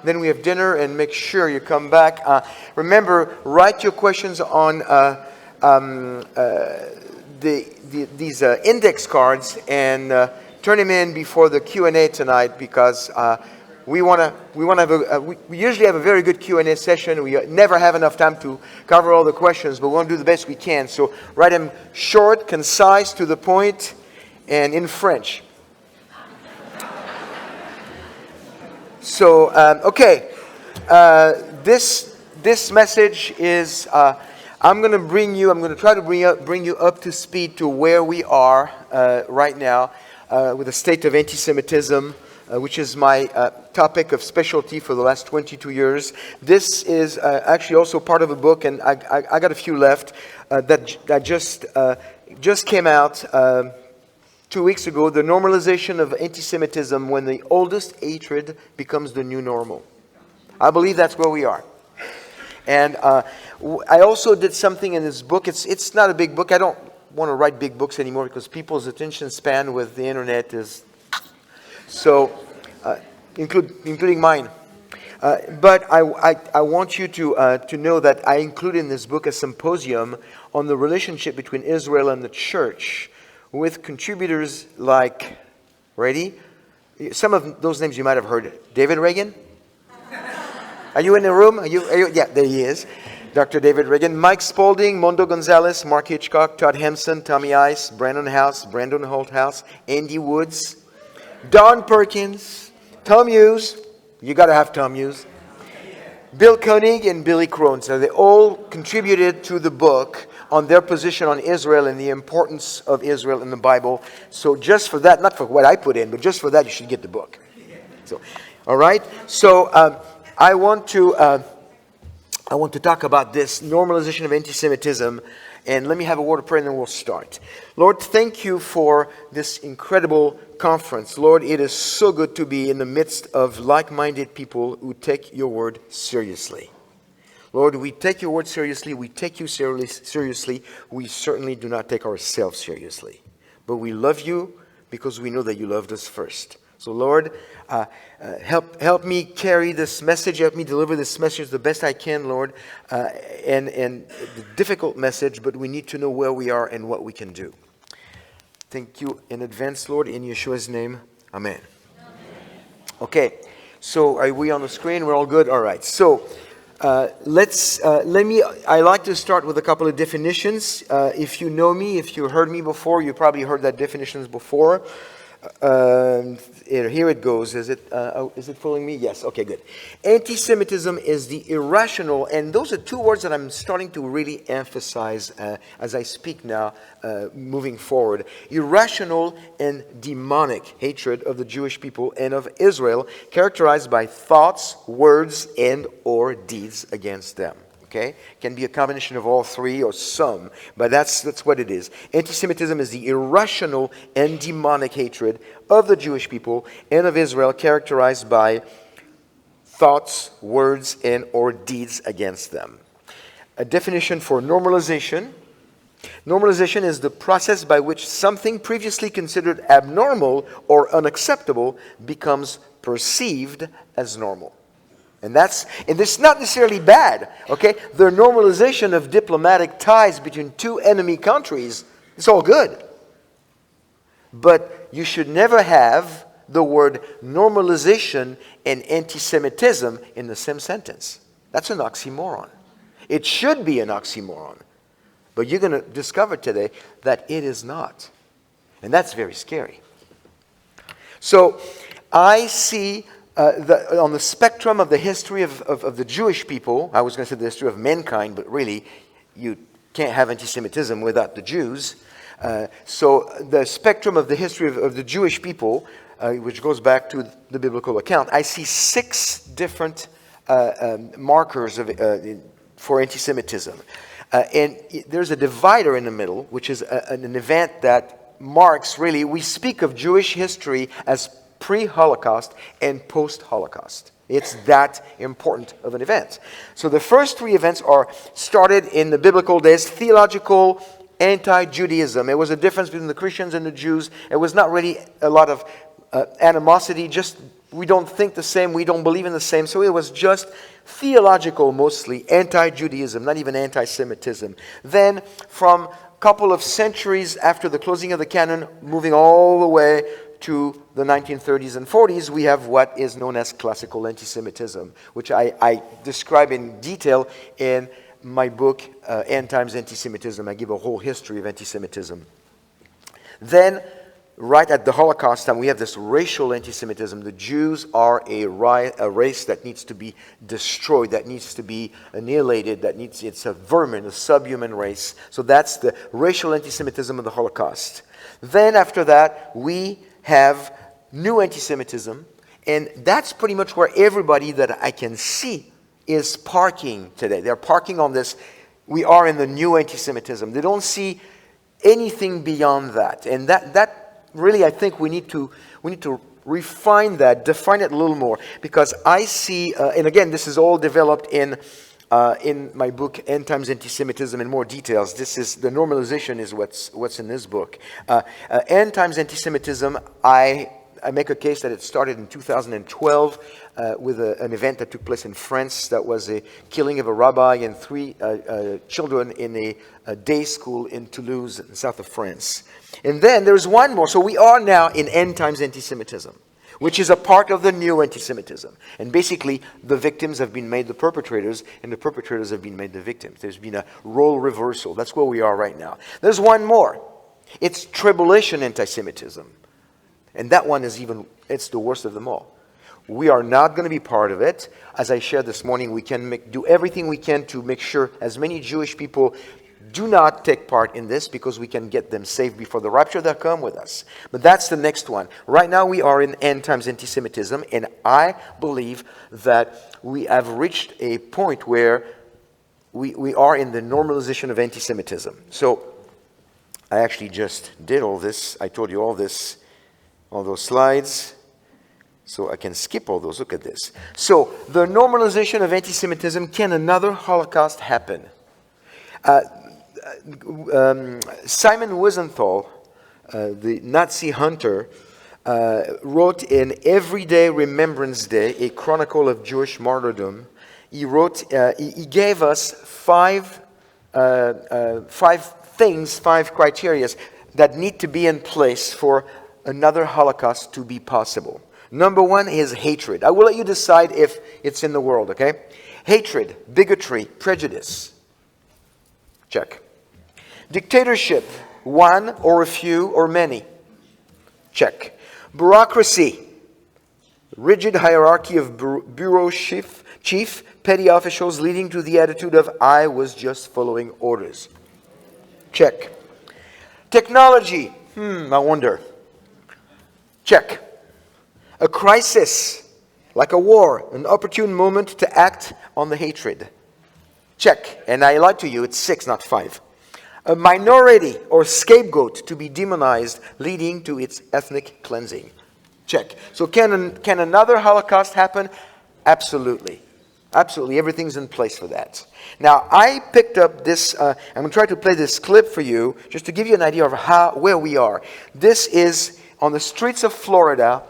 Then we have dinner, and make sure you come back. Remember, write your questions on these index cards and turn them in before the Q&A tonight, because we usually have a very good Q&A session. We never have enough time to cover all the questions, but we want to do the best we can. So write them short, concise, to the point, and in French. So, okay, this message is, I'm going to try to bring you up to speed to where we are right now with the state of anti-Semitism, which is my topic of specialty for the last 22 years. This is actually also part of a book, and I got a few left that just came out 2 weeks ago, The Normalization of Anti-Semitism, When the Oldest Hatred Becomes the New Normal. I believe that's where we are. And I also did something in this book. It's not a big book. I don't want to write big books anymore because people's attention span with the internet is so, including mine. But I want you to know that I include in this book a symposium on the relationship between Israel and the church, with contributors like, ready? Some of those names you might have heard. David Reagan? Are you in the room? Are you? Yeah, there he is. Dr. David Reagan. Mike Spaulding, Mondo Gonzalez, Mark Hitchcock, Todd Hampson, Tommy Ice, Brandon Holthouse, Andy Woods, Don Perkins, Tom Hughes. You got to have Tom Hughes. Bill Koenig and Billy Crone. So they all contributed to the book on their position on Israel and the importance of Israel in the Bible. So just for that, not for what I put in, but just for that, you should get the book. So, all right. So I want to talk about this normalization of anti-Semitism, and let me have a word of prayer, and then we'll start. Lord, thank you for this incredible conference. Lord, it is so good to be in the midst of like-minded people who take your word seriously. Lord, we take your word seriously. We take you seriously. We certainly do not take ourselves seriously. But we love you because we know that you loved us first. So, Lord, help me carry this message. Help me deliver this message the best I can, Lord. And the difficult message, but we need to know where we are and what we can do. Thank you in advance, Lord. In Yeshua's name, amen. Okay, so are we on the screen? We're all good? All right. So, I like to start with a couple of definitions. If you know me, if you heard me before, you probably heard that definitions before. Here it goes. Is it fooling me? Yes. Okay, good. Anti-Semitism is the irrational, and those are two words that I'm starting to really emphasize as I speak now, moving forward. Irrational and demonic hatred of the Jewish people and of Israel, characterized by thoughts, words, and or deeds against them. Okay? Can be a combination of all three or some, but that's what it is. Anti-Semitism is the irrational and demonic hatred of the Jewish people and of Israel, characterized by thoughts, words, and or deeds against them. A definition for normalization. Normalization is the process by which something previously considered abnormal or unacceptable becomes perceived as normal. And this is not necessarily bad, okay? The normalization of diplomatic ties between two enemy countries, it's all good. But you should never have the word normalization and anti-Semitism in the same sentence. That's an oxymoron. It should be an oxymoron. But you're going to discover today that it is not. And that's very scary. So I see on the spectrum of the history of the Jewish people, I was going to say the history of mankind, but really you can't have anti-Semitism without the Jews. So the spectrum of the history of the Jewish people, which goes back to the biblical account, I see 6 different markers for anti-Semitism. And there's a divider in the middle, which is an event that marks, really, we speak of Jewish history as pre-Holocaust and post-Holocaust. It's that important of an event. So the first 3 events are started in the biblical days, theological anti-Judaism. It was a difference between the Christians and the Jews. It was not really a lot of animosity, just we don't think the same, we don't believe in the same. So it was just theological mostly, anti-Judaism, not even anti-Semitism. Then from a couple of centuries after the closing of the canon, moving all the way to the 1930s and 40s, we have what is known as classical anti-Semitism, which I describe in detail in my book, End Times Anti-Semitism. I give a whole history of anti-Semitism. Then, right at the Holocaust time, we have this racial anti-Semitism. The Jews are a race that needs to be destroyed, that needs to be annihilated, it's a vermin, a subhuman race. So that's the racial anti-Semitism of the Holocaust. Then after that, we have new anti-Semitism, and that's pretty much where everybody that I can see is parking today. They're parking on this. We are in the new anti-Semitism. They don't see anything beyond that. And that really, I think we need to refine that, define it a little more, because I see, and again, this is all developed in my book, End Times Anti-Semitism, in more details. This is the normalization is what's in this book. End Times Anti-Semitism, I make a case that it started in 2012 with an event that took place in France. That was a killing of a rabbi and 3 children in a day school in Toulouse, in the south of France. And then there's one more. So we are now in End Times Anti-Semitism, which is a part of the new anti-Semitism. And basically, the victims have been made the perpetrators, and the perpetrators have been made the victims. There's been a role reversal. That's where we are right now. There's one more. It's tribulation anti-Semitism. And that one is it's the worst of them all. We are not going to be part of it. As I shared this morning, we can do everything we can to make sure as many Jewish people do not take part in this, because we can get them saved before the rapture. They'll come with us. But that's the next one. Right now we are in End Times Anti-Semitism, and I believe that we have reached a point where we are in the normalization of anti-Semitism. So I actually just did all this. I told you all this, all those slides. So I can skip all those. Look at this. So the normalization of anti-Semitism, can another Holocaust happen? Simon Wiesenthal, the Nazi hunter, wrote in Everyday Remembrance Day, a chronicle of Jewish martyrdom. He wrote, he gave us five criteria that need to be in place for another Holocaust to be possible. Number one is hatred. I will let you decide if it's in the world, okay? Hatred, bigotry, prejudice. Check. Dictatorship, one or a few or many. Check. Bureaucracy, rigid hierarchy of bureau chief, petty officials leading to the attitude of I was just following orders. Check. Technology, I wonder. Check. A crisis, like a war, an opportune moment to act on the hatred. Check. And I lied to you, it's 6, not 5. A minority or scapegoat to be demonized, leading to its ethnic cleansing. Check. So can another Holocaust happen? Absolutely. Absolutely. Everything's in place for that. Now, I picked up this, I'm going to try to play this clip for you, just to give you an idea of where we are. This is on the streets of Florida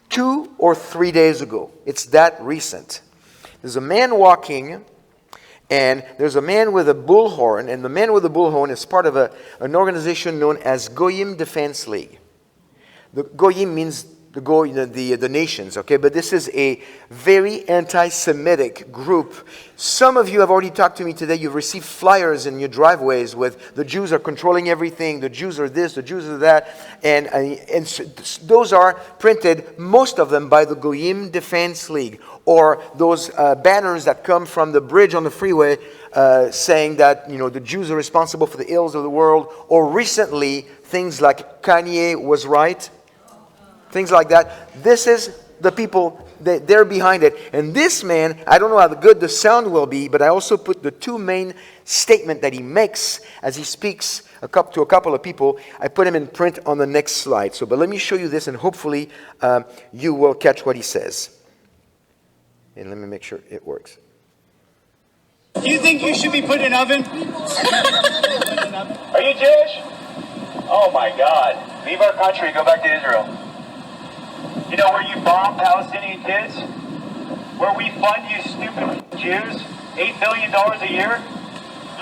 2 or 3 days ago. It's that recent. There's a man walking, and there's a man with a bullhorn, and the man with the bullhorn is part of an organization known as Goyim Defense League. The Goyim means the nations, okay? But this is a very anti-Semitic group. Some of you have already talked to me today. You've received flyers in your driveways with the Jews are controlling everything, the Jews are this, the Jews are that, and those are printed, most of them by the Goyim Defense League, or those banners that come from the bridge on the freeway saying that the Jews are responsible for the ills of the world, or recently things like Kanye was right. Things like that. This is the people, they're behind it. And this man, I don't know how good the sound will be, but I also put the 2 main statements that he makes as he speaks to a couple of people. I put him in print on the next slide. But let me show you this, and hopefully you will catch what he says. And let me make sure it works. You think you should be put in an oven? Are you Jewish? Oh my God. Leave our country, go back to Israel. You know where you bomb Palestinian kids? Where we fund you stupid Jews? $8 billion a year?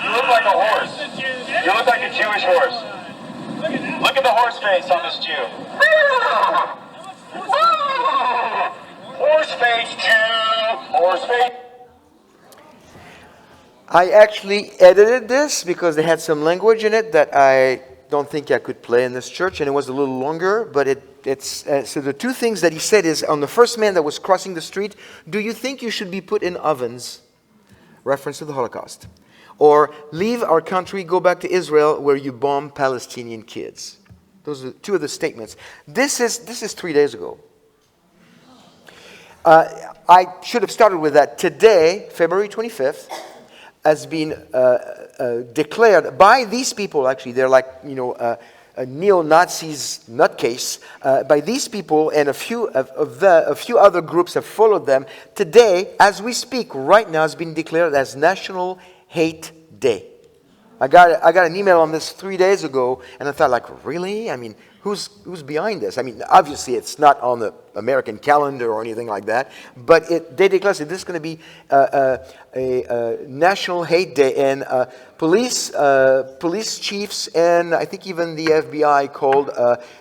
You look like a horse. You look like a Jewish horse. Look at the horse face on this Jew. Horse face Jew. Horse face. I actually edited this because they had some language in it that I don't think I could play in this church, and it was a little longer, but it's so the two things that he said is, on the first man that was crossing the street, do you think you should be put in ovens? Reference to the Holocaust. Or, leave our country, go back to Israel where you bomb Palestinian kids. Those are two of the statements. This is 3 days ago. I should have started with that. Today, February 25th, has been declared by these people, actually, they're like, a neo-Nazis nutcase, by these people, and a few other groups have followed them. Today, as we speak, right now, has been declared as National Hate Day. I got an email on this 3 days ago, and I thought, like, really? I mean, who's behind this? I mean, obviously, it's not on the American calendar or anything like that, but they declared that this is going to be a National Hate Day, and police chiefs and I think even the FBI called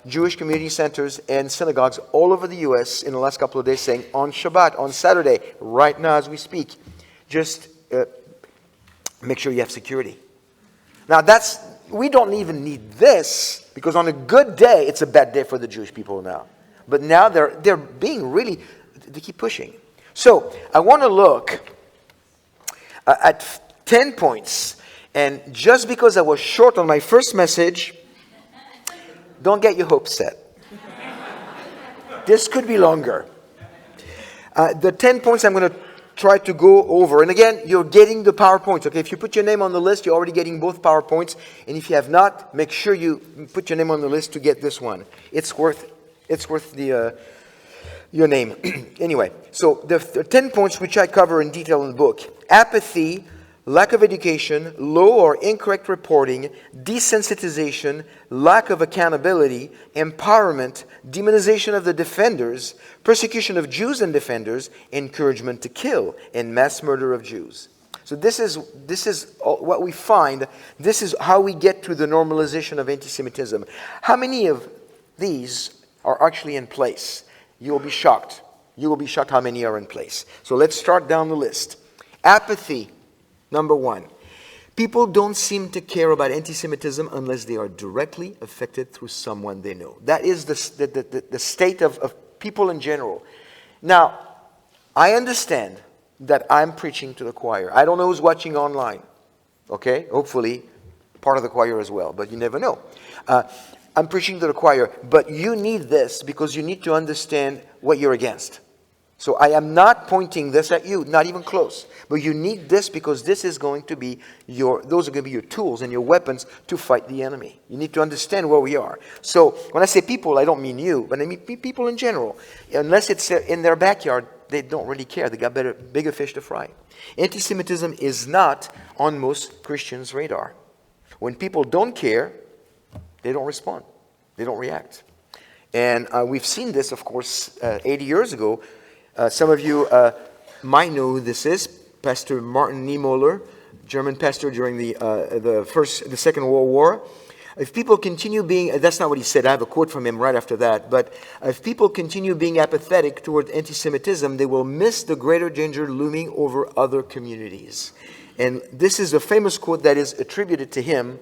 Jewish community centers and synagogues all over the U.S. in the last couple of days, saying on Shabbat, on Saturday, right now as we speak, just make sure you have security. Now we don't even need this, because on a good day, it's a bad day for the Jewish people now. But now they're being really, they keep pushing. So I want to look at 10 points. And just because I was short on my first message, don't get your hopes set. This could be longer. The 10 points I'm going to try to go over. And again, you're getting the PowerPoints. Okay, if you put your name on the list, you're already getting both PowerPoints. And if you have not, make sure you put your name on the list to get this one. It's worth the your name. Anyway, so the 10 points which I cover in detail in the book: apathy, lack of education, low or incorrect reporting, desensitization, lack of accountability, empowerment, demonization of the defenders, persecution of Jews and defenders, encouragement to kill, and mass murder of Jews. So this is what we find. This is how we get to the normalization of anti-Semitism. How many of these are actually in place? You will be shocked. You will be shocked how many are in place. So let's start down the list. Apathy. Number one, people don't seem to care about anti-Semitism unless they are directly affected through someone they know. That is the state of people in general. Now, I understand that I'm preaching to the choir. I don't know who's watching online. Okay? Hopefully, part of the choir as well, but you never know. I'm preaching to the choir, but you need this because you need to understand what you're against. So I am not pointing this at you, not even close. But you need this because this is going to be those are going to be your tools and your weapons to fight the enemy. You need to understand where we are. So when I say people, I don't mean you, but I mean people in general. Unless it's in their backyard, they don't really care. They got bigger fish to fry. Anti-Semitism is not on most Christians' radar. When people don't care, they don't respond. They don't react. And we've seen this, of course, 80 years ago. Some of you might know who this is. Pastor Martin Niemöller, German pastor during the Second World War. If people continue being, that's not what he said, I have a quote from him right after that, but if people continue being apathetic toward anti-Semitism, they will miss the greater danger looming over other communities. And this is a famous quote that is attributed to him.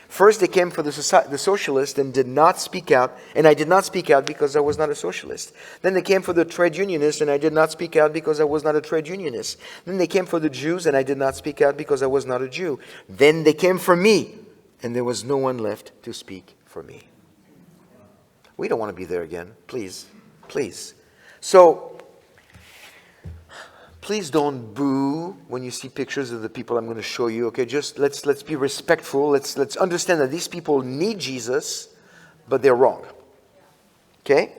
First, they came for the socialists and did not speak out, and I did not speak out because I was not a socialist. Then they came for the trade unionists, and I did not speak out because I was not a trade unionist. Then they came for the Jews, and I did not speak out because I was not a Jew. Then they came for me, and there was no one left to speak for me. We don't want to be there again. Please. Please. So, please don't boo when you see pictures of the people I'm going to show you. Okay, just let's be respectful. Let's understand that these people need Jesus, but they're wrong. Okay?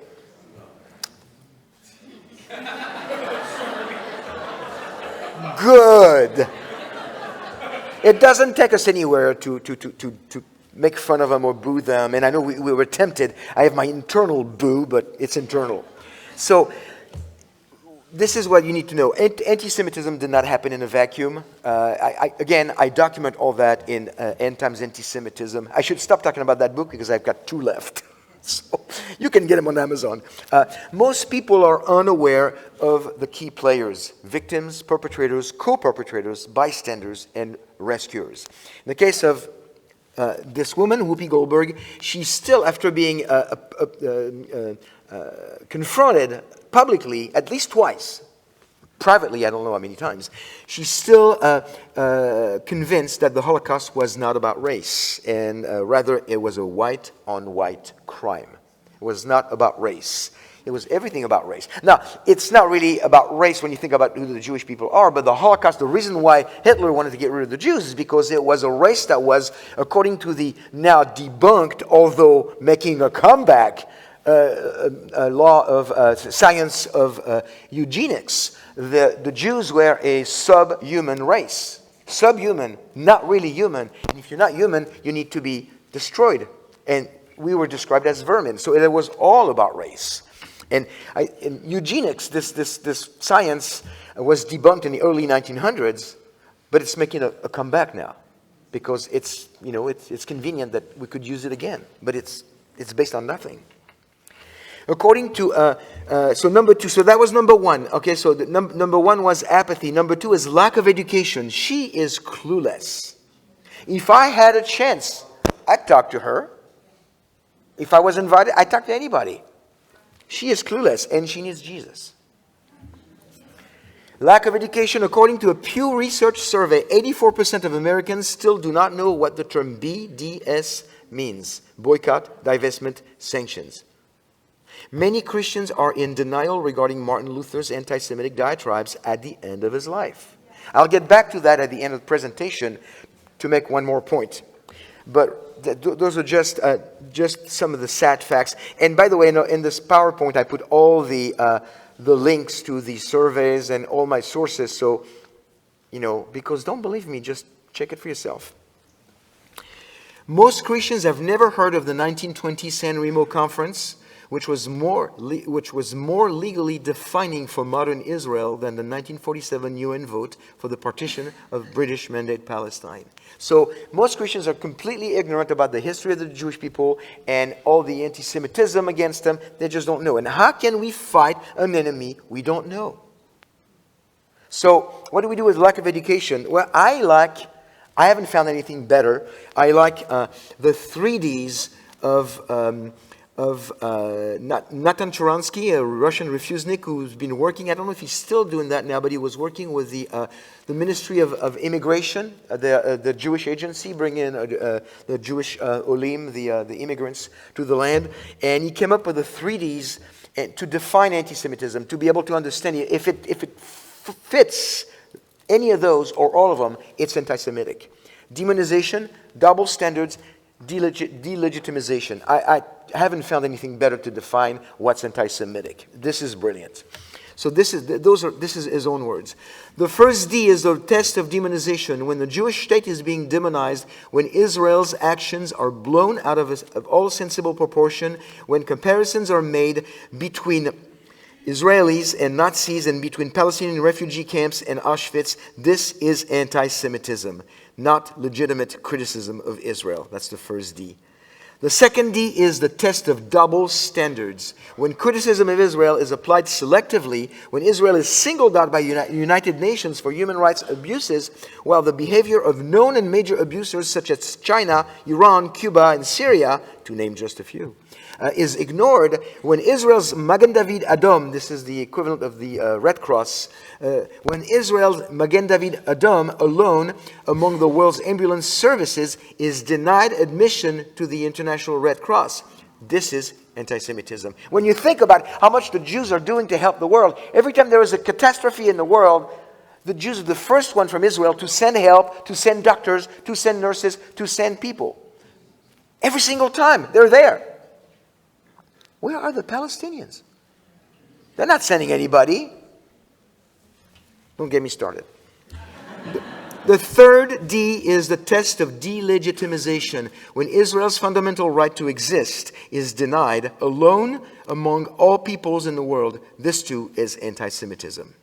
Good. It doesn't take us anywhere to make fun of them or boo them. And I know we were tempted. I have my internal boo, but it's internal. So this is what you need to know. Anti-Semitism did not happen in a vacuum. Again, I document all that in End Times Anti-Semitism. I should stop talking about that book because I've got 2 left. So you can get them on Amazon. Most people are unaware of the key players: victims, perpetrators, co-perpetrators, bystanders, and rescuers. In the case of this woman, Whoopi Goldberg, she's still, after being confronted publicly at least twice, privately I don't know how many times, she's still convinced that the Holocaust was not about race, and rather it was a white-on-white crime. It was not about race. It was everything about race. Now, it's not really about race when you think about who the Jewish people are, but the Holocaust, the reason why Hitler wanted to get rid of the Jews is because it was a race that was, according to the now debunked, although making a comeback, law of science of eugenics, the Jews were a subhuman race. Subhuman, not really human. And if you're not human, you need to be destroyed. And we were described as vermin. So it was all about race. And eugenics, this science was debunked in the early 1900s, but it's making a comeback now because it's convenient that we could use it again. But it's based on nothing. According to, so number 2, so that was number 1. Okay, so number 1 was apathy. Number 2 is lack of education. She is clueless. If I had a chance, I'd talk to her. If I was invited, I'd talk to anybody. She is clueless, and she needs Jesus. Lack of education. According to a Pew Research survey, 84% of Americans still do not know what the term BDS means. Boycott, divestment, sanctions. Many Christians are in denial regarding Martin Luther's anti-Semitic diatribes at the end of his life. I'll get back to that at the end of the presentation to make one more point. But those are just some of the sad facts. And by the way, in this PowerPoint, I put all the links to the surveys and all my sources. So, because don't believe me, just check it for yourself. Most Christians have never heard of the 1920 San Remo Conference, which was more legally defining for modern Israel than the 1947 UN vote for the partition of British Mandate Palestine. So most Christians are completely ignorant about the history of the Jewish people and all the anti-Semitism against them. They just don't know. And how can we fight an enemy we don't know? So what do we do with lack of education? Well, I haven't found anything better. I like the 3Ds of Natan Sharansky, a Russian refusenik who's been working, I don't know if he's still doing that now, but he was working with the Ministry of Immigration, the Jewish agency, bringing in the Jewish olim, the immigrants to the land. And he came up with the 3Ds to define anti-Semitism, to be able to understand it. If it fits any of those or all of them, it's anti-Semitic. Demonization, double standards, delegitimization. I haven't found anything better to define what's anti-Semitic. This is brilliant. So this is his own words. The first D is the test of demonization. When the Jewish state is being demonized, when Israel's actions are blown out of all sensible proportion, when comparisons are made between Israelis and Nazis and between Palestinian refugee camps and Auschwitz, this is anti-Semitism, not legitimate criticism of Israel. That's the first D. The second D is the test of double standards. When criticism of Israel is applied selectively, when Israel is singled out by United Nations for human rights abuses, while the behavior of known and major abusers such as China, Iran, Cuba, and Syria, to name just a few, is ignored, when Israel's Magen David Adom, this is the equivalent of the Red Cross, when Israel's Magen David Adom alone among the world's ambulance services is denied admission to the International Red Cross. This is anti-Semitism. When you think about how much the Jews are doing to help the world, every time there is a catastrophe in the world, the Jews are the first one from Israel to send help, to send doctors, to send nurses, to send people. Every single time, they're there. Where are the Palestinians? They're not sending anybody. Don't get me started. The third D is the test of delegitimization, when Israel's fundamental right to exist is denied alone among all peoples in the world. This too is anti-Semitism.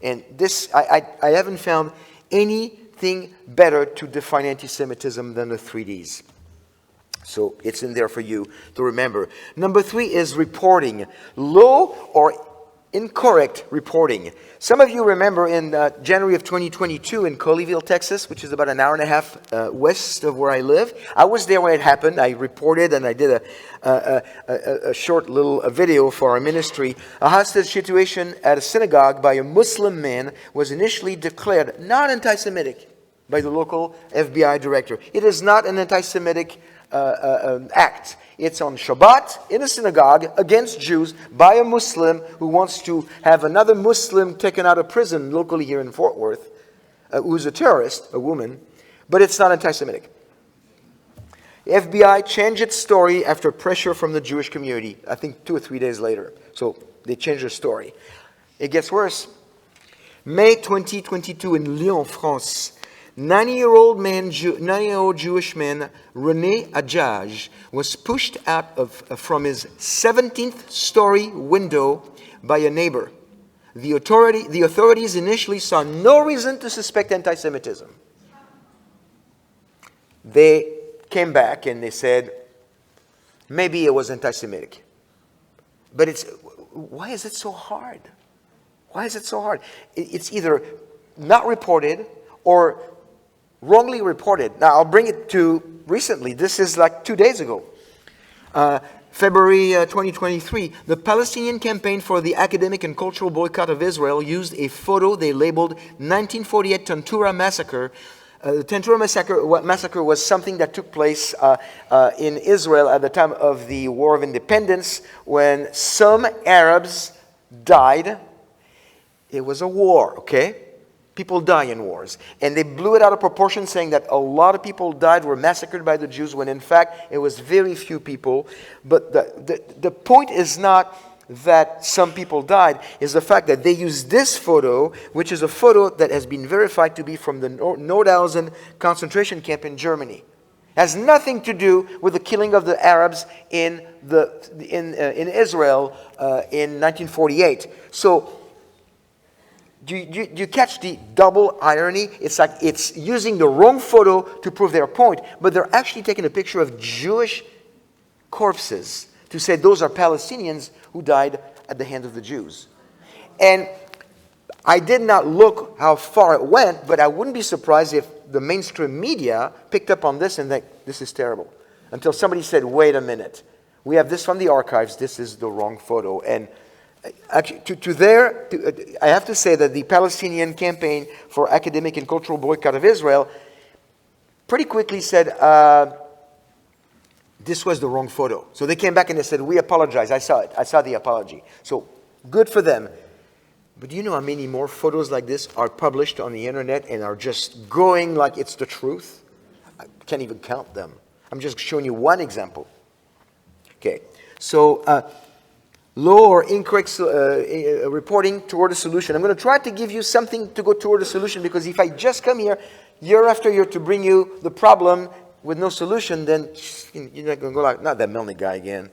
And this, I haven't found anything better to define anti-Semitism than the 3 Ds. So it's in there for you to remember. Number 3 is reporting. Low or incorrect reporting. Some of you remember in January of 2022 in Colleyville, Texas, which is about an hour and a half west of where I live. I was there when it happened. I reported and I did a short little video for our ministry. A hostage situation at a synagogue by a Muslim man was initially declared not anti-Semitic by the local FBI director. It is not an anti-Semitic act. It's on Shabbat in a synagogue against Jews by a Muslim who wants to have another Muslim taken out of prison locally here in Fort Worth, who's a terrorist, a woman, but it's not anti-Semitic. The FBI changed its story after pressure from the Jewish community, I think 2 or 3 days later. So they changed their story. It gets worse. May 2022 in Lyon, France, 90-year-old Jewish man René Adjaj was pushed out from his 17th story window by a neighbor. The authorities initially saw no reason to suspect anti-Semitism. They came back and they said, maybe it was anti-Semitic. But why is it so hard? Why is it so hard? It's either not reported or wrongly reported. Now, I'll bring it to recently. This is like 2 days ago. February 2023, the Palestinian Campaign for the Academic and Cultural Boycott of Israel used a photo they labeled 1948 Tantura Massacre. The Tantura Massacre was something that took place in Israel at the time of the War of Independence when some Arabs died. It was a war, okay? People die in wars. And they blew it out of proportion, saying that a lot of people died, were massacred by the Jews, when in fact it was very few people. But the point is not that some people died, is the fact that they used this photo, which is a photo that has been verified to be from the Nordhausen concentration camp in Germany. It has nothing to do with the killing of the Arabs in Israel in 1948. So, do you catch the double irony? It's like it's using the wrong photo to prove their point, but they're actually taking a picture of Jewish corpses to say those are Palestinians who died at the hand of the Jews. And I did not look how far it went, but I wouldn't be surprised if the mainstream media picked up on this and think, this is terrible. Until somebody said, wait a minute, we have this from the archives, this is the wrong photo. And actually, I have to say that the Palestinian Campaign for Academic and Cultural Boycott of Israel pretty quickly said, this was the wrong photo. So they came back and they said, we apologize. I saw it. I saw the apology. So good for them. But do you know how many more photos like this are published on the internet and are just going like it's the truth? I can't even count them. I'm just showing you one example. Okay. So, low or incorrect reporting toward a solution. I'm going to try to give you something to go toward a solution, because if I just come here year after year to bring you the problem with no solution, then you're not going to go like, not that Melnick guy again.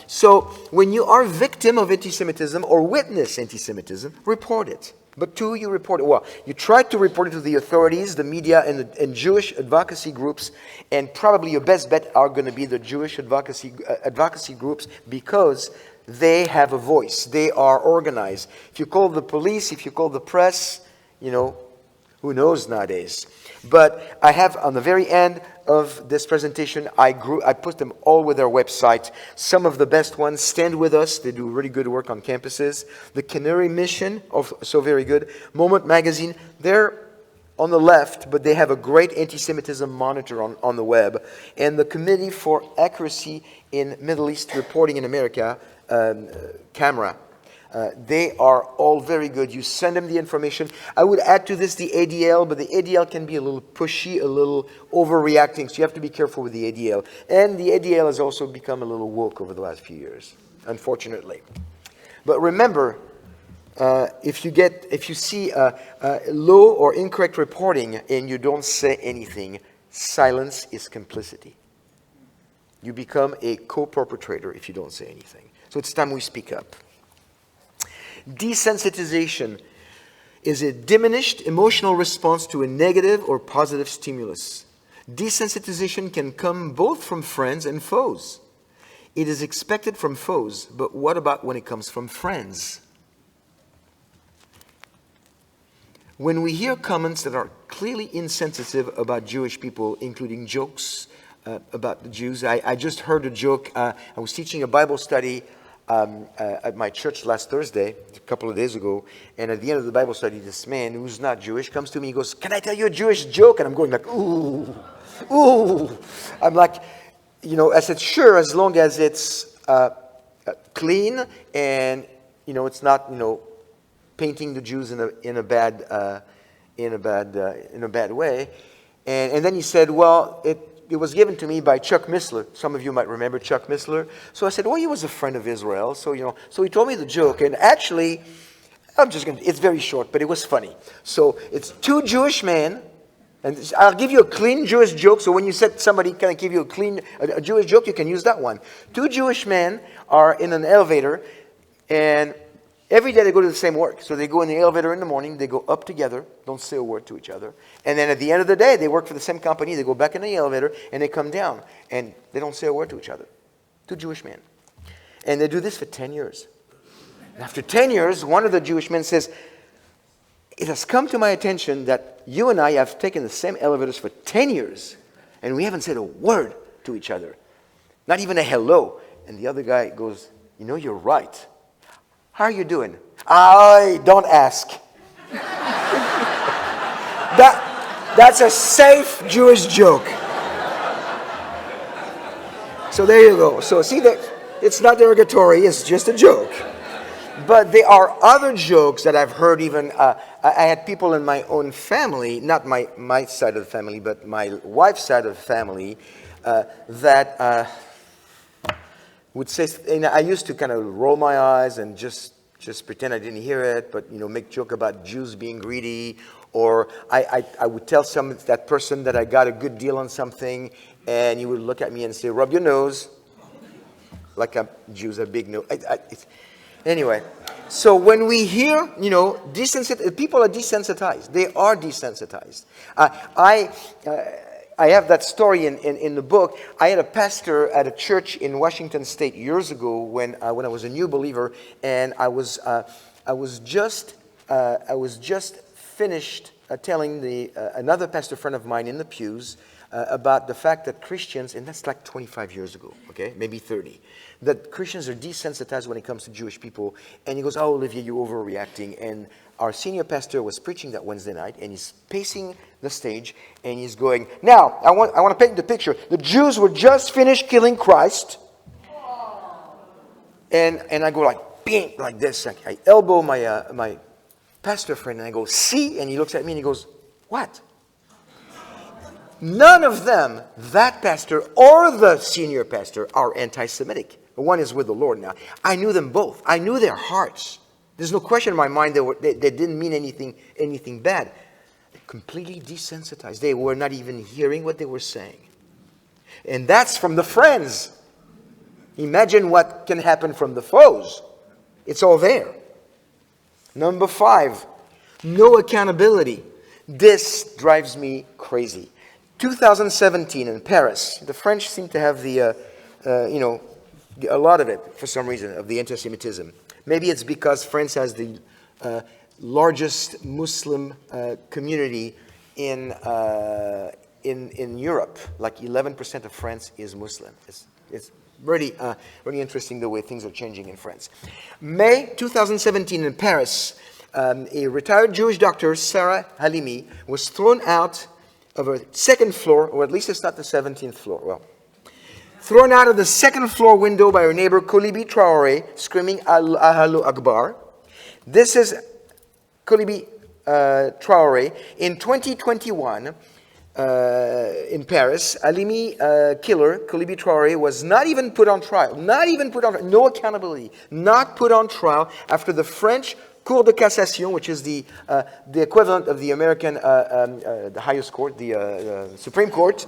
So when you are victim of anti-Semitism or witness anti-Semitism, report it. But two, you report it. Well, you try to report it to the authorities, the media, and Jewish advocacy groups, and probably your best bet are going to be the Jewish advocacy groups, because they have a voice. They are organized. If you call the police, if you call the press, who knows nowadays. But I have, on the very end of this presentation, I put them all with their website. Some of the best ones, Stand With Us, they do really good work on campuses. The Canary Mission, also very good. Moment Magazine, they're on the left, but they have a great anti-Semitism monitor on the web. And the Committee for Accuracy in Middle East Reporting in America, CAMRA. They are all very good. You send them the information. I would add to this the ADL, but the ADL can be a little pushy, a little overreacting, so you have to be careful with the ADL. And the ADL has also become a little woke over the last few years, unfortunately. But remember, if you see low or incorrect reporting and you don't say anything, silence is complicity. You become a co-perpetrator if you don't say anything. So it's time we speak up. Desensitization is a diminished emotional response to a negative or positive stimulus. Desensitization can come both from friends and foes. It is expected from foes, but what about when it comes from friends? When we hear comments that are clearly insensitive about Jewish people, including jokes about the Jews, I just heard a joke. I was teaching a Bible study at my church last Thursday, a couple of days ago, and at the end of the Bible study, this man who's not Jewish comes to me, he goes, "Can I tell you a Jewish joke?" And I'm going like, ooh, ooh. I'm like, I said, sure, as long as it's clean and, it's not, painting the Jews in a bad way. And then he said, well, it was given to me by Chuck Missler. Some of you might remember Chuck Missler. So I said, well, he was a friend of Israel. So, so he told me the joke. And actually, it's very short, but it was funny. So it's two Jewish men. And I'll give you a clean Jewish joke. So when you said somebody, can I give you a Jewish joke? You can use that one. Two Jewish men are in an elevator, and every day they go to the same work. So they go in the elevator in the morning, they go up together, don't say a word to each other. And then at the end of the day, they work for the same company, they go back in the elevator, and they come down, and they don't say a word to each other. Two Jewish men. And they do this for 10 years. And after 10 years, one of the Jewish men says, "It has come to my attention that you and I have taken the same elevators for 10 years, and we haven't said a word to each other. Not even a hello." And the other guy goes, "You're right. How are you doing?" "I don't ask." That's a safe Jewish joke. So there you go. So see that it's not derogatory, it's just a joke. But there are other jokes that I've heard even, I had people in my own family, not my side of the family, but my wife's side of the family, that would say, and I used to kind of roll my eyes and just pretend I didn't hear it, but, make joke about Jews being greedy, or I would tell that person that I got a good deal on something, and you would look at me and say, "Rub your nose," like Jews have big nose. Anyway, so when we hear, people are desensitized. They are desensitized. I have that story in the book. I had a pastor at a church in Washington State years ago when I was a new believer, and I was just finished telling another pastor friend of mine in the pews about the fact that Christians, and that's like 25 years ago, okay, maybe 30, that Christians are desensitized when it comes to Jewish people. And he goes, "Oh, Olivier, you're overreacting." And our senior pastor was preaching that Wednesday night, and he's pacing the stage, and he's going, "Now, I want to paint the picture. The Jews were just finished killing Christ." And I go like, bing, like this. I elbow my pastor friend, and I go, "See?" And he looks at me, and he goes, "What?" None of them, that pastor or the senior pastor, are anti-Semitic. One is with the Lord now. I knew them both. I knew their hearts. There's no question in my mind they didn't mean anything bad. They're completely desensitized. They were not even hearing what they were saying. And that's from the friends. Imagine what can happen from the foes. It's all there. Number 5, no accountability. This drives me crazy. 2017 in Paris, the French seem to have a lot of it for some reason, of the anti-Semitism. Maybe it's because France has the largest Muslim community in Europe. Like 11% of France is Muslim. It's really interesting the way things are changing in France. May 2017 in Paris, a retired Jewish doctor, Sarah Halimi, was thrown out of a second floor, or at least it's not the 17th floor. Well, thrown out of the second floor window by her neighbor Kolibi Traore, screaming Allahu Akbar. This is Kolibi Traore. In 2021, in Paris, Halimi killer Kolibi Traore was not even put on trial. No accountability. Not put on trial after the French Cour de Cassation, which is the equivalent of the American, the highest court, the Supreme Court.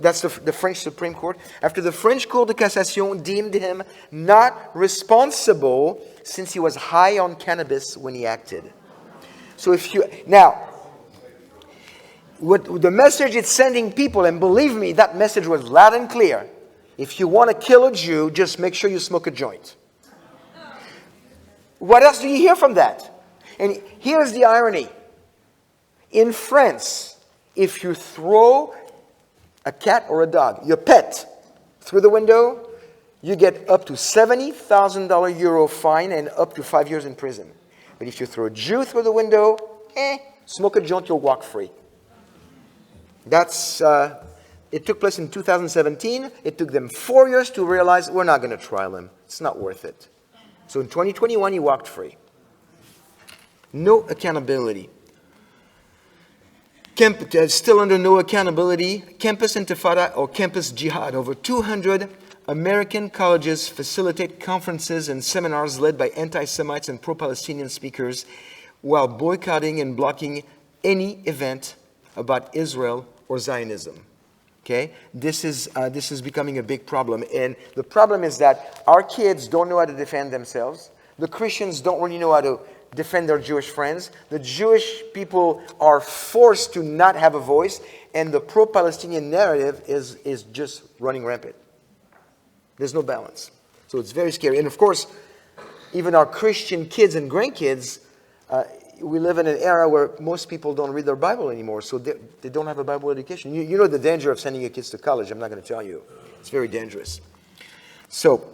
That's the French Supreme Court. After the French Cour de Cassation deemed him not responsible since he was high on cannabis when he acted. So what the message it's sending people, and believe me, that message was loud and clear. If you want to kill a Jew, just make sure you smoke a joint. What else do you hear from that? And here's the irony. In France, if you throw a cat or a dog, your pet, through the window, you get up to €70,000 euro fine and up to 5 years in prison. But if you throw a Jew through the window, smoke a joint, you'll walk free. It took place in 2017. It took them 4 years to realize we're not going to trial him. It's not worth it. So in 2021, he walked free. No accountability. Still under no accountability, Campus Intifada or Campus Jihad. Over 200 American colleges facilitate conferences and seminars led by anti-Semites and pro-Palestinian speakers while boycotting and blocking any event about Israel or Zionism. Okay, this is becoming a big problem, and the problem is that our kids don't know how to defend themselves. The Christians don't really know how to defend their Jewish friends. The Jewish people are forced to not have a voice, and the pro-Palestinian narrative is just running rampant. There's no balance, so it's very scary. And of course, even our Christian kids and grandkids. We live in an era where most people don't read their Bible anymore, so they don't have a Bible education. You know the danger of sending your kids to college. I'm not going to tell you. It's very dangerous. So,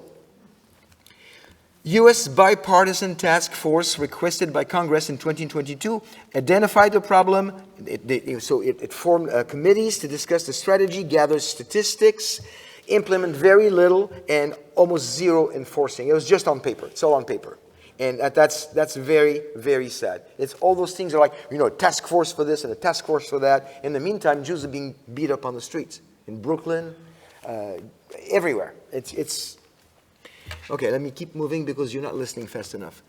U.S. bipartisan task force requested by Congress in 2022 identified the problem. It formed committees to discuss the strategy, gather statistics, implement very little, and almost zero enforcing. It was just on paper. It's all on paper. And that's very, very sad. It's all those things are like, a task force for this and a task force for that. In the meantime, Jews are being beat up on the streets. In Brooklyn, everywhere. It's okay, let me keep moving because you're not listening fast enough.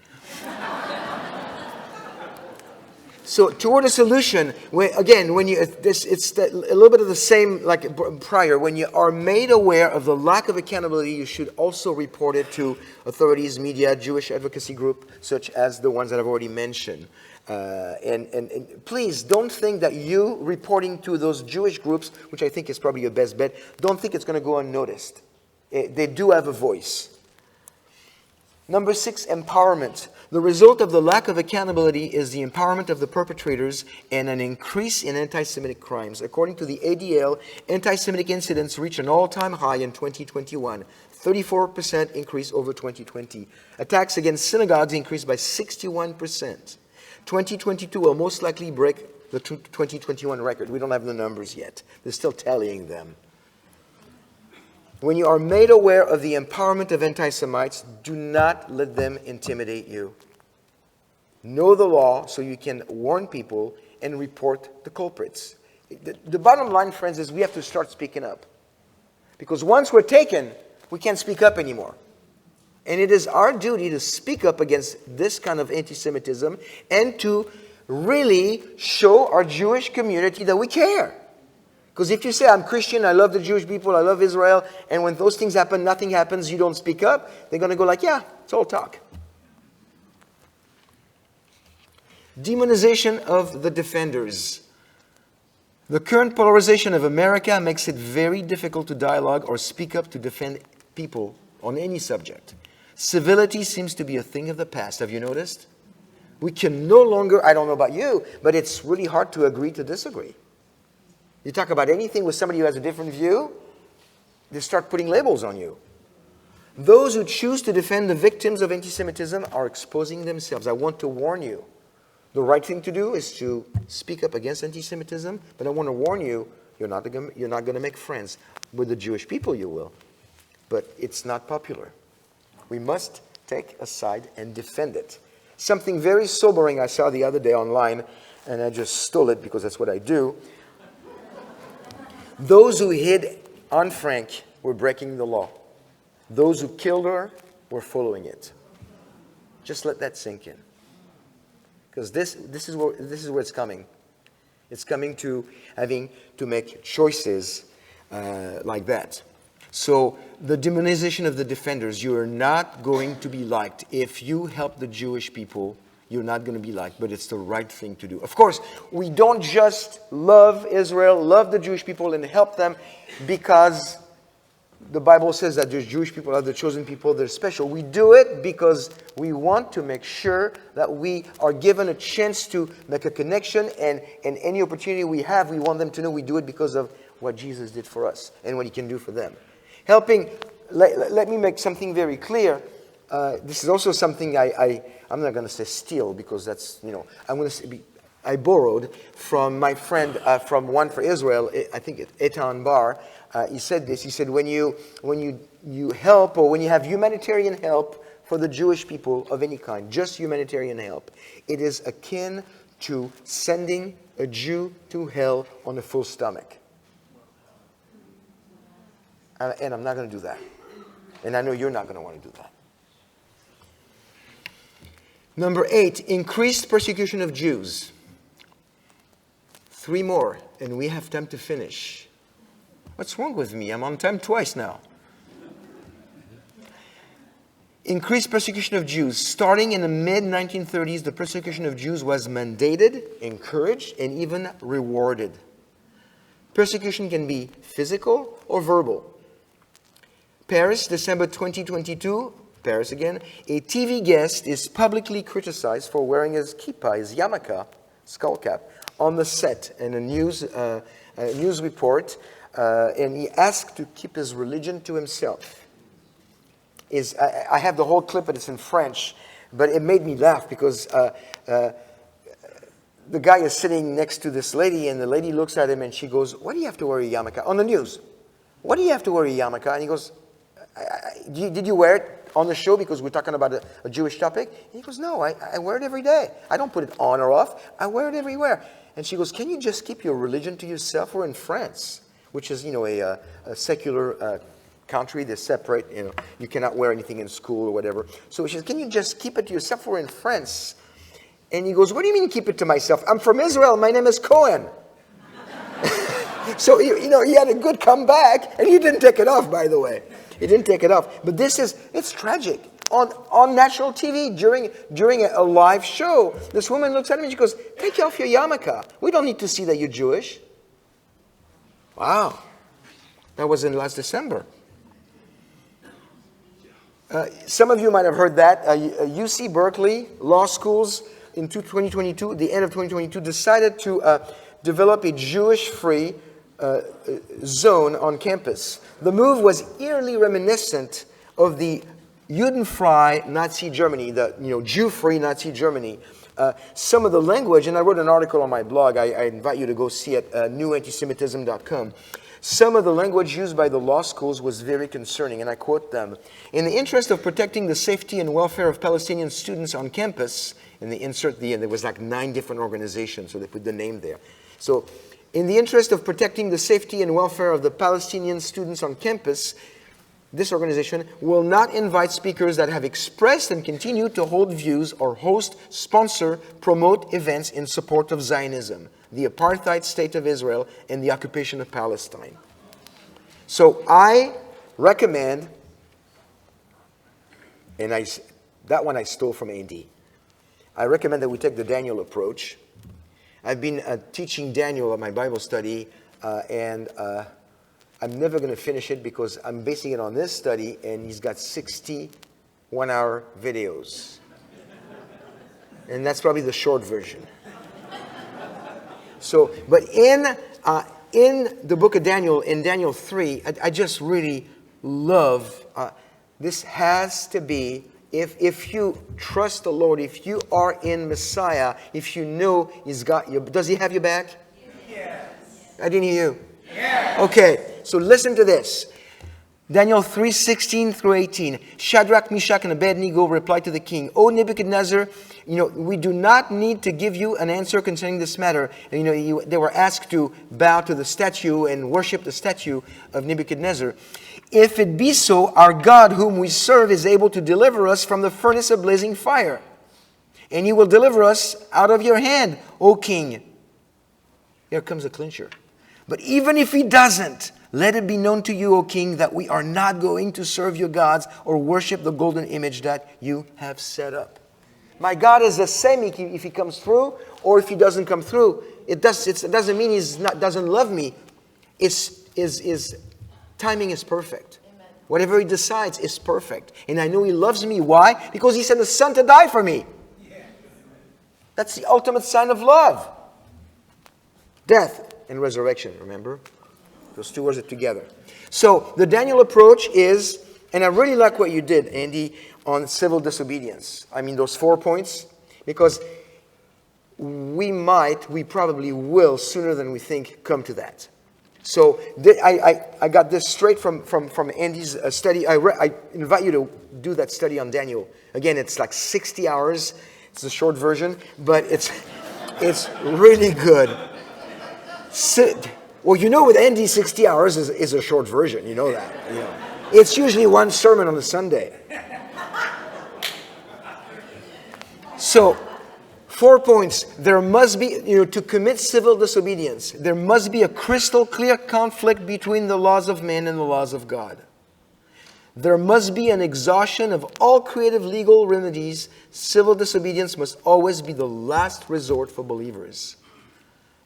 So toward a solution, it's a little bit of the same like prior. When you are made aware of the lack of accountability, you should also report it to authorities, media, Jewish advocacy group, such as the ones that I've already mentioned. And please don't think that you reporting to those Jewish groups, which I think is probably your best bet, don't think it's going to go unnoticed. They do have a voice. Number 6, empowerment. The result of the lack of accountability is the empowerment of the perpetrators and an increase in anti-Semitic crimes. According to the ADL, anti-Semitic incidents reached an all-time high in 2021, 34% increase over 2020. Attacks against synagogues increased by 61%. 2022 will most likely break the 2021 record. We don't have the numbers yet. They're still tallying them. When you are made aware of the empowerment of anti-Semites, do not let them intimidate you. Know the law so you can warn people and report the culprits. The bottom line, friends, is we have to start speaking up. Because once we're taken, we can't speak up anymore. And it is our duty to speak up against this kind of anti-Semitism and to really show our Jewish community that we care. Because if you say, I'm Christian, I love the Jewish people, I love Israel, and when those things happen, nothing happens, you don't speak up, they're going to go like, yeah, it's all talk. Demonization of the defenders. The current polarization of America makes it very difficult to dialogue or speak up to defend people on any subject. Civility seems to be a thing of the past. Have you noticed? We can no longer, I don't know about you, but it's really hard to agree to disagree. You talk about anything with somebody who has a different view, they start putting labels on you. Those who choose to defend the victims of anti-Semitism are exposing themselves. I want to warn you. The right thing to do is to speak up against anti-Semitism, but I want to warn you, you're not going to make friends. With the Jewish people you will, but it's not popular. We must take a side and defend it. Something very sobering I saw the other day online, and I just stole it because that's what I do. Those who hid Anne Frank were breaking the law. Those who killed her were following it. Just let that sink in. Because this is where it's coming. It's coming to having to make choices like that. So the demonization of the defenders, you are not going to be liked. If you help the Jewish people, you're not going to be liked, but it's the right thing to do. Of course, we don't just love Israel, love the Jewish people, and help them because the Bible says that the Jewish people are the chosen people, they're special. We do it because we want to make sure that we are given a chance to make a connection, and any opportunity we have, we want them to know we do it because of what Jesus did for us and what He can do for them. Helping, let me make something very clear. This is also something I'm not going to say steal because that's, I'm going to say I borrowed from my friend from One for Israel, I think Etan Bar. He said this. He said, when you help, or when you have humanitarian help for the Jewish people of any kind, just humanitarian help, it is akin to sending a Jew to hell on a full stomach. And I'm not going to do that. And I know you're not going to want to do that. Number 8, increased persecution of Jews. 3 more, and we have time to finish. What's wrong with me? I'm on time twice now. Increased persecution of Jews. Starting in the mid-1930s, the persecution of Jews was mandated, encouraged, and even rewarded. Persecution can be physical or verbal. Paris, December 2022, Paris again, a TV guest is publicly criticized for wearing his kippah, his yarmulke, skull cap, on the set in a news report, and he asked to keep his religion to himself. I have the whole clip, but it's in French, but it made me laugh because the guy is sitting next to this lady, and the lady looks at him and she goes, "Why do you have to wear a yarmulke?" On the news. "Why do you have to wear a yarmulke?" And he goes, did you wear it on the show because we're talking about a Jewish topic? And he goes, "No, I wear it every day. I don't put it on or off. I wear it everywhere." And she goes, "Can you just keep your religion to yourself?" We're in France, which is, a secular country. They're separate. You cannot wear anything in school or whatever. So she says, "Can you just keep it to yourself? We're in France." And he goes, "What do you mean keep it to myself? I'm from Israel. My name is Cohen." So, he had a good comeback, and he didn't take it off, by the way. He didn't take it off. But it's tragic. On national TV, during a live show, this woman looks at him and she goes, "Take off your yarmulke. We don't need to see that you're Jewish." Wow. That was in last December. Some of you might have heard that. UC Berkeley Law Schools in 2022, the end of 2022, decided to develop a Jewish-free zone on campus. The move was eerily reminiscent of the Judenfrei Nazi Germany, the Jew-free Nazi Germany. Some of the language, and I wrote an article on my blog, I invite you to go see it, newantisemitism.com. Some of the language used by the law schools was very concerning, and I quote them. "In the interest of protecting the safety and welfare of Palestinian students on campus," and they insert the end, there was like 9 different organizations, so they put the name there. So, "In the interest of protecting the safety and welfare of the Palestinian students on campus, this organization will not invite speakers that have expressed and continue to hold views or host, sponsor, promote events in support of Zionism, the apartheid state of Israel, and the occupation of Palestine." So I recommend, and that one I stole from AD. I recommend that we take the Daniel approach. I've been teaching Daniel at my Bible study, and I'm never going to finish it because I'm basing it on this study, and he's got 60 one-hour videos. And that's probably the short version. So, but in the book of Daniel, in Daniel 3, I just really love, this has to be, if you trust the Lord, if you are in Messiah, if you know He's got you, does He have your back? Yes. I didn't hear you. Yes. Okay, so listen to this. Daniel 3:16 through 18. Shadrach, Meshach, and Abednego replied to the king, "O Nebuchadnezzar, we do not need to give you an answer concerning this matter." And, they were asked to bow to the statue and worship the statue of Nebuchadnezzar. "If it be so, our God whom we serve is able to deliver us from the furnace of blazing fire. and he will deliver us out of your hand, O king. Here comes a clincher. But even if he doesn't, let it be known to you, O king, that we are not going to serve your gods or worship the golden image that you have set up. My God is the same if he comes through or if he doesn't come through. It doesn't mean he doesn't love me. His timing is perfect. Amen. Whatever he decides is perfect. And I know he loves me. Why? Because he sent his son to die for me. Yeah. That's the ultimate sign of love. Death and resurrection, remember? Those two words are together. So the Daniel approach is, and I really like what you did, Andy, on civil disobedience. I mean, those 4 points, because we probably will, sooner than we think, come to that. So I got this straight from Andy's study. I invite you to do that study on Daniel. Again, it's like 60 hours. It's a short version, but it's really good. Well, you know, with Andy, 60 hours is a short version. You know that. You know. It's usually one sermon on a Sunday. So, 4 points. There must be, to commit civil disobedience, there must be a crystal clear conflict between the laws of man and the laws of God. There must be an exhaustion of all creative legal remedies. Civil disobedience must always be the last resort for believers.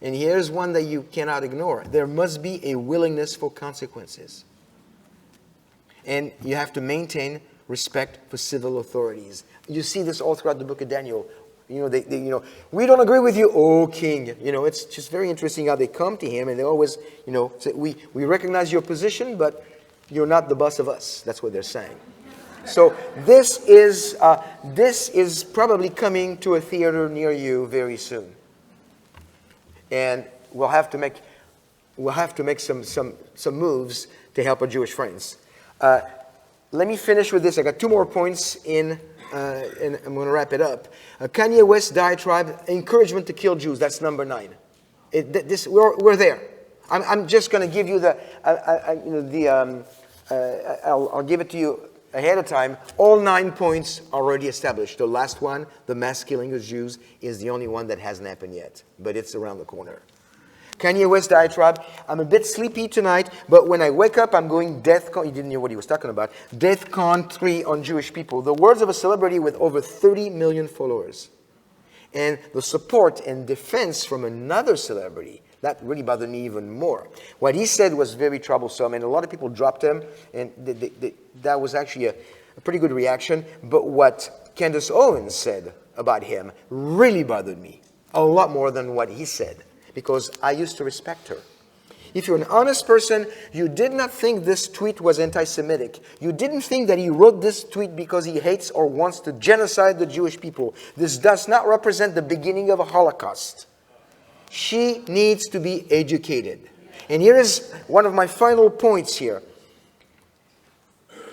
And here's one that you cannot ignore. There must be a willingness for consequences. And you have to maintain respect for civil authorities. You see this all throughout the book of Daniel. We don't agree with you, O king. It's just very interesting how they come to him and they always, say, we recognize your position, but you're not the boss of us. That's what they're saying. So this is probably coming to a theater near you very soon. And we'll have to make some moves to help our Jewish friends. Let me finish with this. I got 2 more points and I'm going to wrap it up. Kanye West diatribe, encouragement to kill Jews. That's number 9. We're there. I'm just going to give you I'll give it to you ahead of time. All 9 points are already established. The last one, the mass killing of Jews, is the only one that hasn't happened yet. But it's around the corner. Kanye West diatribe. I'm a bit sleepy tonight, but when I wake up, I'm going DEFCON. You didn't know what he was talking about. DEFCON 3 on Jewish people. The words of a celebrity with over 30 million followers. And the support and defense from another celebrity. That really bothered me even more. What he said was very troublesome, and a lot of people dropped him, and that was actually a pretty good reaction. But what Candace Owens said about him really bothered me. A lot more than what he said. Because I used to respect her. If you're an honest person, you did not think this tweet was anti-Semitic. You didn't think that he wrote this tweet because he hates or wants to genocide the Jewish people. This does not represent the beginning of a Holocaust. She needs to be educated. And here is one of my final points here.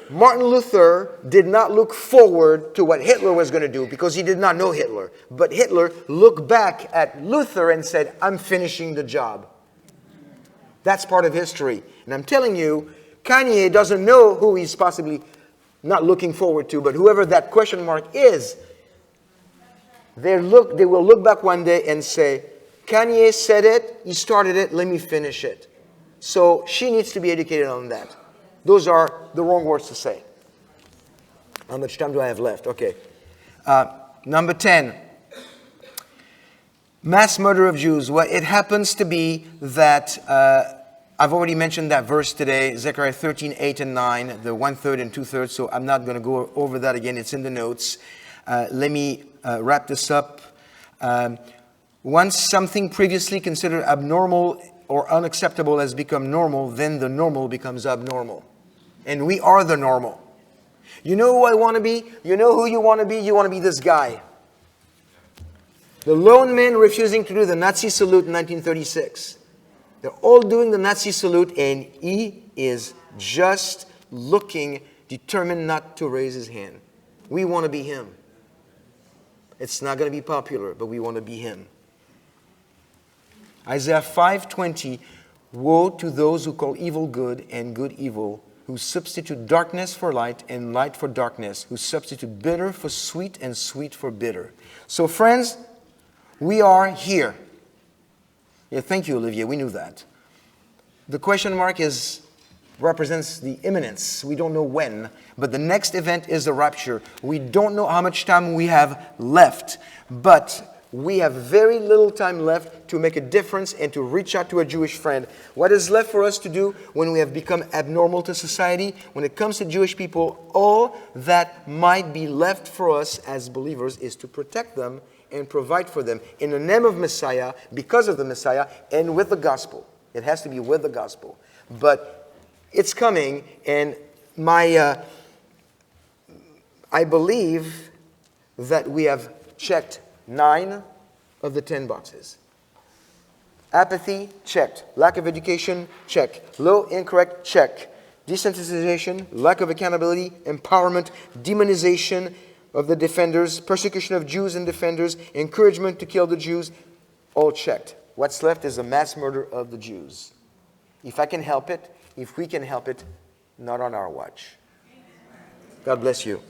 Martin Luther did not look forward to what Hitler was going to do because he did not know Hitler. But Hitler looked back at Luther and said, I'm finishing the job. That's part of history. And I'm telling you, Kanye doesn't know who he's possibly not looking forward to, but whoever that question mark is, they will look back one day and say, Kanye said it, he started it, let me finish it. So she needs to be educated on that. Those are the wrong words to say. How much time do I have left? Okay. Number 10. Mass murder of Jews. Well, it happens to be that I've already mentioned that verse today, Zechariah 13, 8 and 9, the 1/3 and 2/3, so I'm not going to go over that again. It's in the notes. Let me wrap this up. Once something previously considered abnormal or unacceptable has become normal, then the normal becomes abnormal. And we are the normal. You know who I want to be? You know who you want to be? You want to be this guy. The lone man refusing to do the Nazi salute in 1936. They're all doing the Nazi salute and he is just looking, determined not to raise his hand. We want to be him. It's not going to be popular, but we want to be him. Isaiah 5:20, woe to those who call evil good and good evil, who substitute darkness for light and light for darkness, who substitute bitter for sweet and sweet for bitter. So friends, we are here. Yeah, thank you, Olivier. We knew that. The question mark represents the imminence. We don't know when, but the next event is the rapture. We don't know how much time we have left, but we have very little time left to make a difference and to reach out to a Jewish friend. What is left for us to do when we have become abnormal to society? When it comes to Jewish people, all that might be left for us as believers is to protect them and provide for them in the name of Messiah, because of the Messiah, and with the gospel. It has to be with the gospel. But it's coming, and I believe that we have checked 9 of the 10 boxes. Apathy, checked. Lack of education, check. Low, incorrect, check. Desensitization, lack of accountability, empowerment, demonization of the defenders, persecution of Jews and defenders, encouragement to kill the Jews, all checked. What's left is a mass murder of the Jews. If I can help it, if we can help it, not on our watch. God bless you.